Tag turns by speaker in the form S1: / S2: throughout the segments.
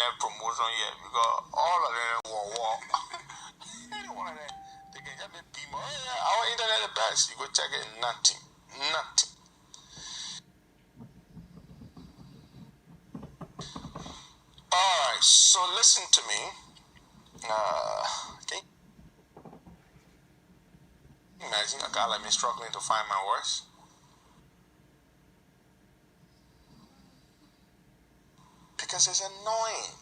S1: get promotion yet because all of them were war. Any one of them, they can get me people. Yeah, our internet is the best. You go check it, nothing. Alright, so listen to me. Can you imagine a guy like me struggling to find my words? Because it's annoying.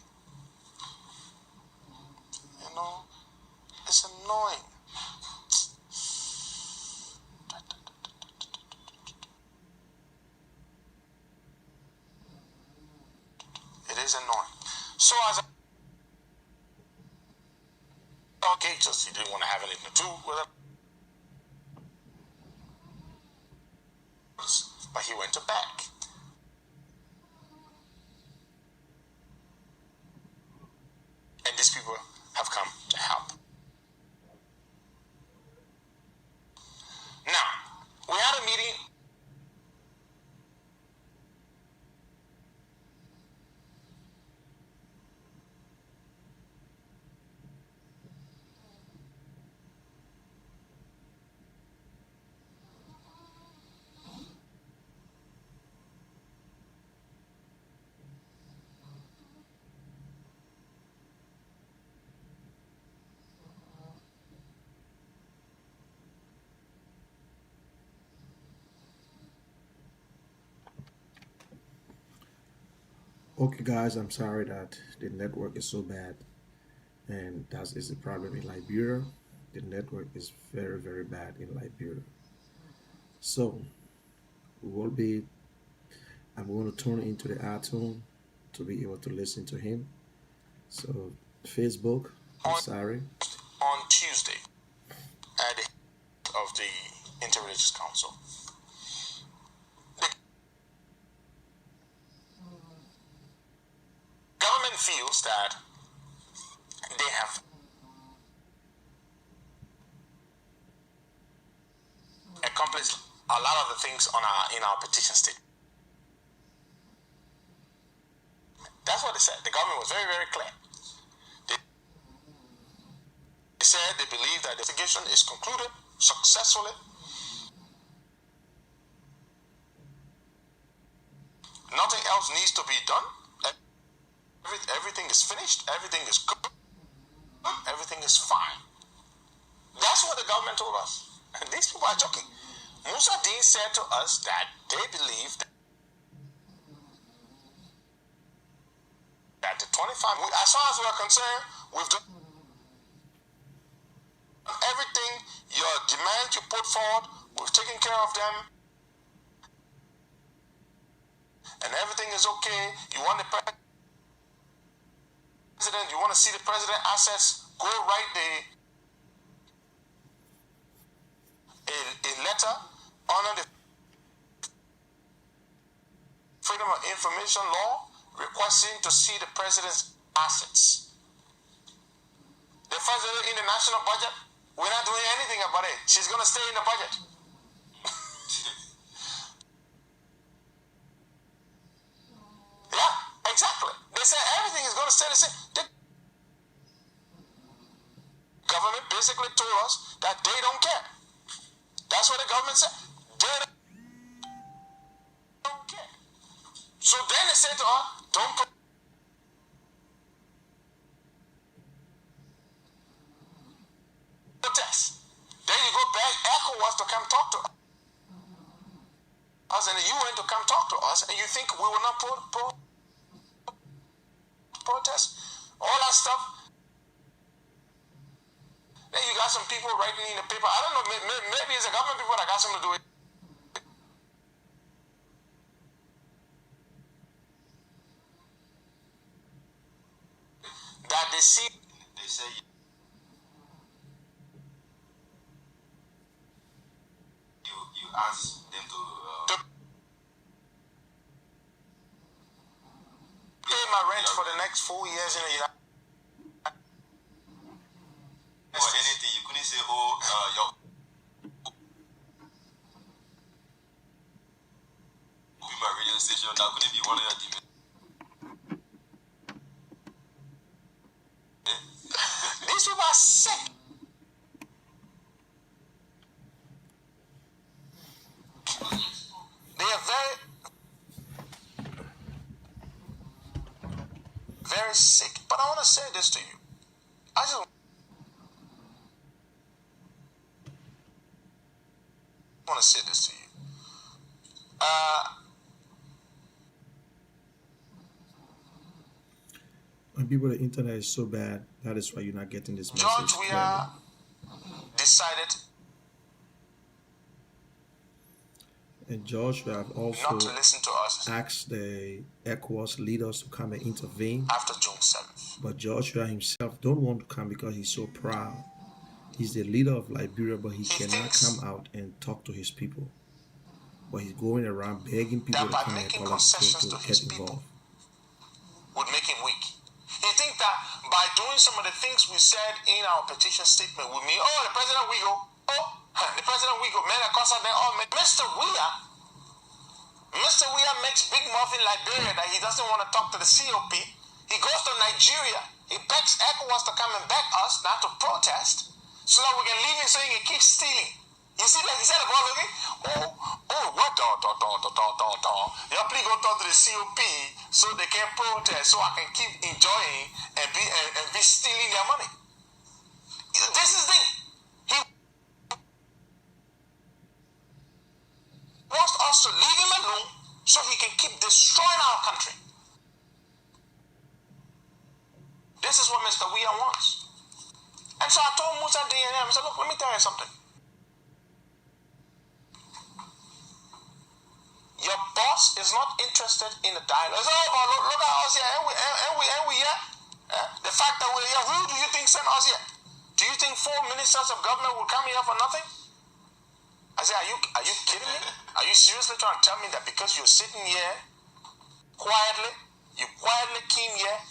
S1: You know, it's annoying. It is annoying. So as okay, just he didn't want to have anything to do with it. But he went to back. And these people have come to help. Now, we had a meeting.
S2: Okay, guys, I'm sorry that the network is so bad, and that is the problem in Liberia. The network is very, very bad in Liberia. So we will be. I'm going to turn into the iTunes to be able to listen to him. So Facebook, I'm sorry.
S1: On Tuesday, at the head of the Interreligious Council, the government feels that they have accomplished a lot of the things in our petition statement. That's what they said. The government was very, very clear. They said they believe that the investigation is concluded successfully. Nothing else needs to be done. Everything is finished. Everything is good. Everything is fine. That's what the government told us. And these people are joking. Musa Dean said to us that they believe that the 25, as far as we're concerned, we've done everything. Your demands you put forward, we've taken care of them. And everything is okay. You want the president, you want to see the president assets, go write a letter under the Freedom of Information Law requesting to see the president's assets. The president in the national budget, we're not doing anything about it. She's going to stay in the budget. Yeah, exactly. They said everything is going to stay the same. The government basically told us that they don't care. That's what the government said. They don't care. So then they said to us, don't protest. Then you go back, ECOWAS to come talk to us, and the UN to come talk to us, and you think we will not protest? All that stuff. Then you got some people writing in the paper. I don't know, maybe it's the government people that got something to do with it. That they see, they say you ask them to pay my rent for the next 4 years in the United States. Or anything, you couldn't say, your my radio station, that couldn't be one of your demands. very sick. But I want to say this to you. I just want to say this to you.
S2: And people, the internet is so bad. That is why you're not getting this message
S1: George
S2: clearly.
S1: Weah decided
S2: And George have
S1: not
S2: also
S1: to listen to us
S2: asked the ECOWAS leaders to come and intervene.
S1: after June 7th.
S2: But Joshua himself don't want to come because he's so proud. He's the leader of Liberia, but he cannot come out and talk to his people. But he's going around begging people
S1: That
S2: to
S1: by
S2: come and
S1: making
S2: to
S1: concessions to his
S2: get
S1: people
S2: involved.
S1: would make him weak. He thinks that by doing some of the things we said in our petition statement would mean, oh, the president we go, oh, the president we go, man, Mr. Weah makes big mouth in Liberia that he doesn't want to talk to the COP. He goes to Nigeria. He begs ECOWAS to come and back us, not to protest, so that we can leave him so he can keep stealing. You see, like he said about looking, what y'all please go talk to the COP so they can protest, so I can keep enjoying and be stealing their money. This is the thing. He wants us to leave him alone so he can keep destroying our country. This is what Mr. Weah wants. And so I told Musa DNA, I said, look, let me tell you something. Your boss is not interested in the dialogue. It's all about, look at us here, and we here. The fact that we're here, who do you think sent us here? Do you think 4 ministers of government will come here for nothing? I said, are you kidding me? Are you seriously trying to tell me that because you're sitting here quietly, you quietly came here,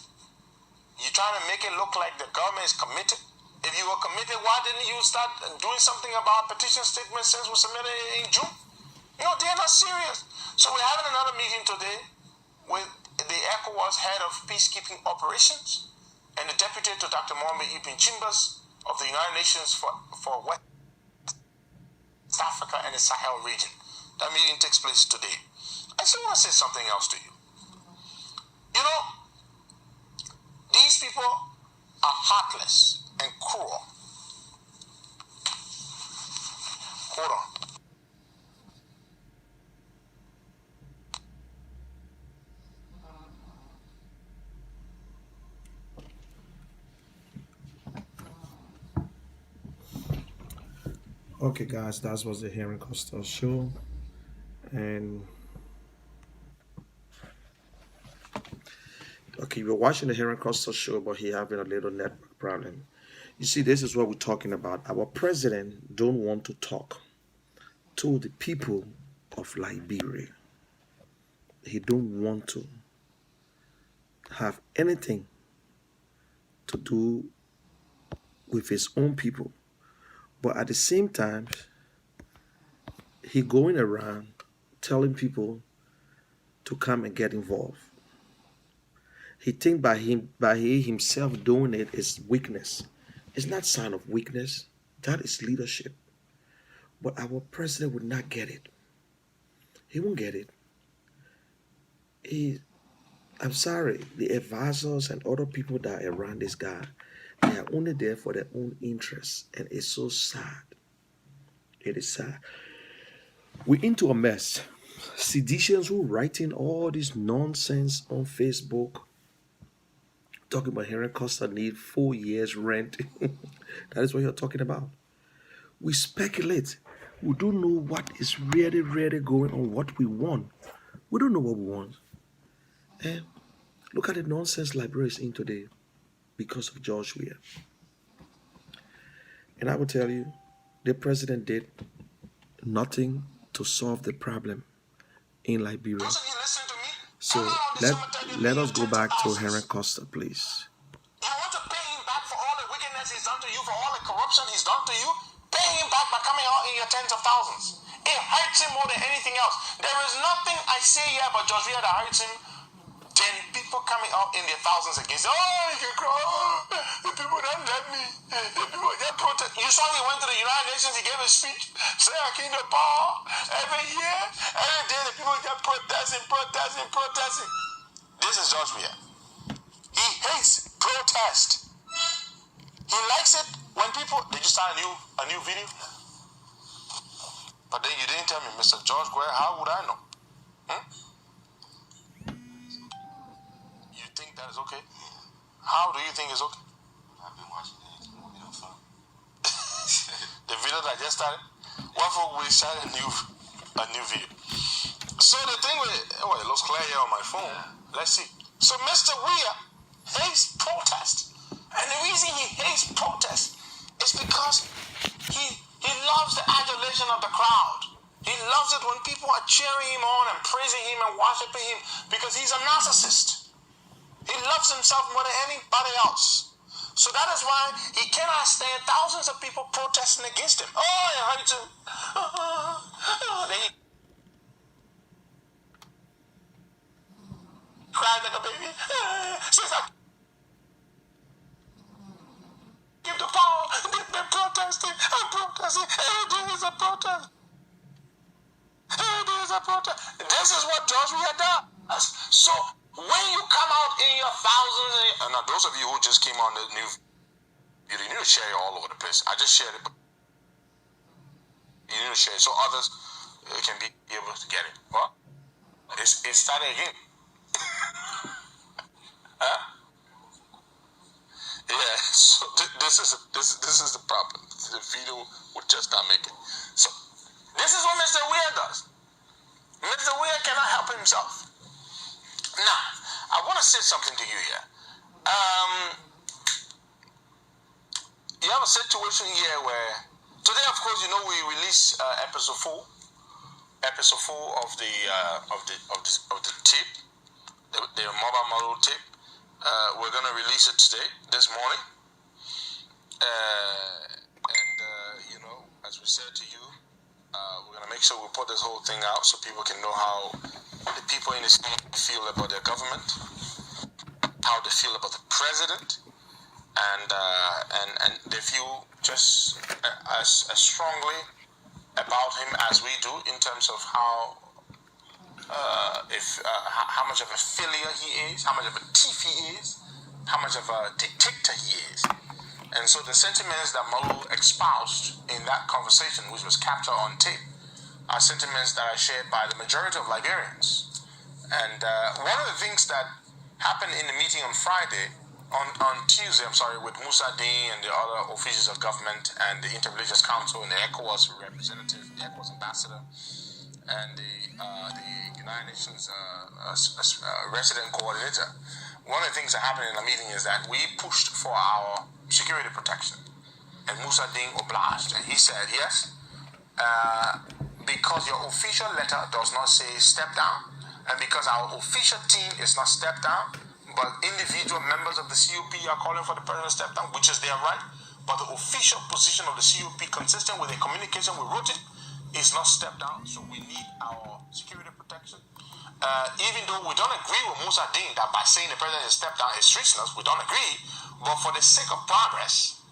S1: you're trying to make it look like the government is committed? If you were committed, why didn't you start doing something about petition statement since we submitted it in June? No, they're not serious. So we're having another meeting today with the ECOWAS head of peacekeeping operations and the deputy to Dr. Mohamed Ibn Chimbas of the United Nations for West Africa and the Sahel region. That meeting takes place today. I still want to say something else to you. You know, these people are heartless and cruel. Hold on.
S2: Okay, guys, that was the Heron Costa show. And okay, we're watching the Heron Costa show, but he having a little network problem. You see, this is what we're talking about. Our president don't want to talk to the people of Liberia. He don't want to have anything to do with his own people. But at the same time, he going around telling people to come and get involved. He think by he himself doing it is weakness. It's not sign of weakness. That is leadership. But our president would not get it. He won't get it. I'm sorry, the advisors and other people that are around this guy, they are only there for their own interests, and it's so sad. It is sad. We're into a mess. Seditians who writing all this nonsense on Facebook, talking about Henry Costa need 4 years rent. That is what you're talking about. We speculate. We don't know what is really, really going on, what we want. We don't know what we want. And look at the nonsense Liberia is in today because of George Weah. And I will tell you, the president did nothing to solve the problem in Liberia. So let us go back to Henry Costa, please.
S1: You want to pay him back for all the wickedness he's done to you, for all the corruption he's done to you? Pay him back by coming out in your tens of thousands. It hurts him more than anything else. There is nothing I say here about George Weah that hurts him than people coming out in their thousands against him. Oh, you can cry. The people don't let me. The people, they protest. You saw he went to the United Nations, he gave a speech, saying I came to power. Every year, every day, the people just protesting. This is George Weah. He hates protest. He likes it when people. Did you start a new video? But then you didn't tell me, Mr. George Guerra. How would I know? You think that is okay? How do you think it's okay? I've been watching the video for the video that I just started. What for we started a new video. So the thing with it looks clear here on my phone. Yeah. Let's see. So Mr. Weir hates protest. And the reason he hates protest is because he loves the adulation of the crowd. He loves it when people are cheering him on and praising him and worshiping him because he's a narcissist. He loves himself more than anybody else. So that is why he cannot stand thousands of people protesting against him. Oh, I hate him. Then he cried like a baby. Since I give the power, they're protesting. I'm protesting. Every day is a protest. Every day is a protest. This is what George Weah does. So when you come out in your thousands, and now those of you who just came on the new video, you need to share it all over the place. I just shared it, but you need to share it so others can be able to get it. Well, it started again. Huh? Yeah. So this is the problem. The video would just not make it. So this is what Mr. Weir does. Mr. Weir cannot help himself. Now, I want to say something to you here. You have a situation here where today, of course, you know we release episode 4 of the tape, the mobile model tape. We're gonna release it today, this morning, and you know, as we said to you, we're gonna make sure we put this whole thing out so people can know how the people in this country feel about their government, how they feel about the president, and they feel just as strongly about him as we do in terms of how much of a failure he is, how much of a thief he is, how much of a dictator he is. And so the sentiments that Malu espoused in that conversation, which was captured on tape, are sentiments that are shared by the majority of Liberians. And one of the things that happened in the meeting on Tuesday, with Musa Dean and the other officials of government and the Interreligious Council and the ECOWAS representative, the ECOWAS ambassador, and the United Nations resident coordinator. One of the things that happened in the meeting is that we pushed for our security protection, and Musa Dean obliged, and he said yes, because your official letter does not say step down, and because our official team is not step down, but individual members of the CUP are calling for the president to step down, which is their right, but the official position of the CUP, consistent with the communication we wrote it, is not step down. So we need our security protection. Even though we don't agree with Musa Dean that by saying the president is step down is treasonous, we don't agree, but for the sake of progress,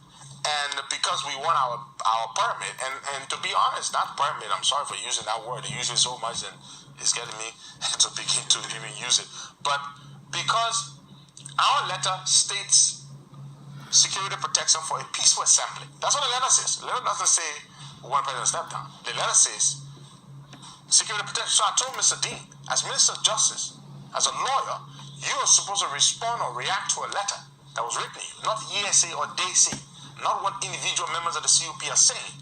S1: and because we want our permit, and to be honest, that permit, I'm sorry for using that word, they use it so much and it's getting me to begin to even use it, but because our letter states security protection for a peaceful assembly. That's what the letter says. The letter doesn't say one president step down. The letter says security protection. So I told Mr. Dean, as Minister of Justice, as a lawyer, you are supposed to respond or react to a letter that was written to you, not ESA or they say, not what individual members of the CUP are saying.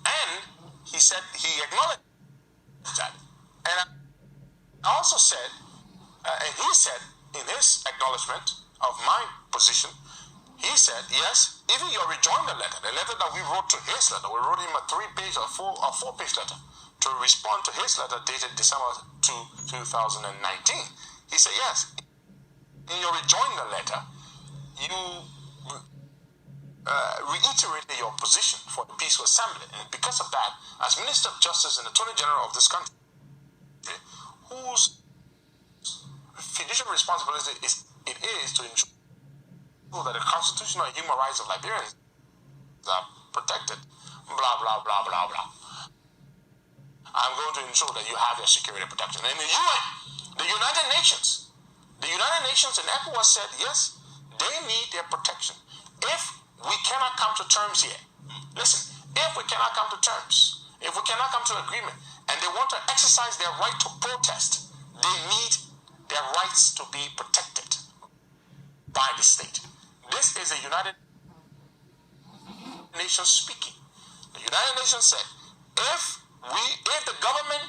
S1: And he said, he acknowledged that. And I also said, and he said in his acknowledgement of my position, he said, yes, even your rejoinder letter, the letter that we wrote to his letter, we wrote him a 3-page or 4-page letter to respond to his letter dated December 2, 2019. He said, yes, in your rejoinder letter, you reiterated your position for the peaceful assembly. And because of that, as Minister of Justice and Attorney General of this country, whose fiduciary responsibility is to ensure that the constitutional and human rights of Liberians are protected, blah, blah, blah, blah, blah. I'm going to ensure that you have your security protection. And the UN, the United Nations and ECOWAS said, yes, They need their protection. If we cannot come to terms here, listen, if we cannot come to terms, if we cannot come to agreement, and they want to exercise their right to protest, they need their rights to be protected by the state. This is the United Nations speaking. The United Nations said, if the government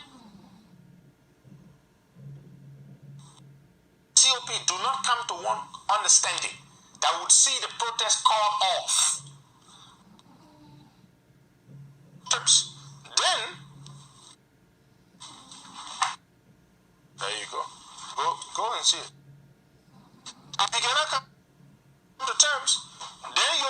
S1: COP do not come to one understanding that would see the protest called off, then there you go. Go and see it. If we cannot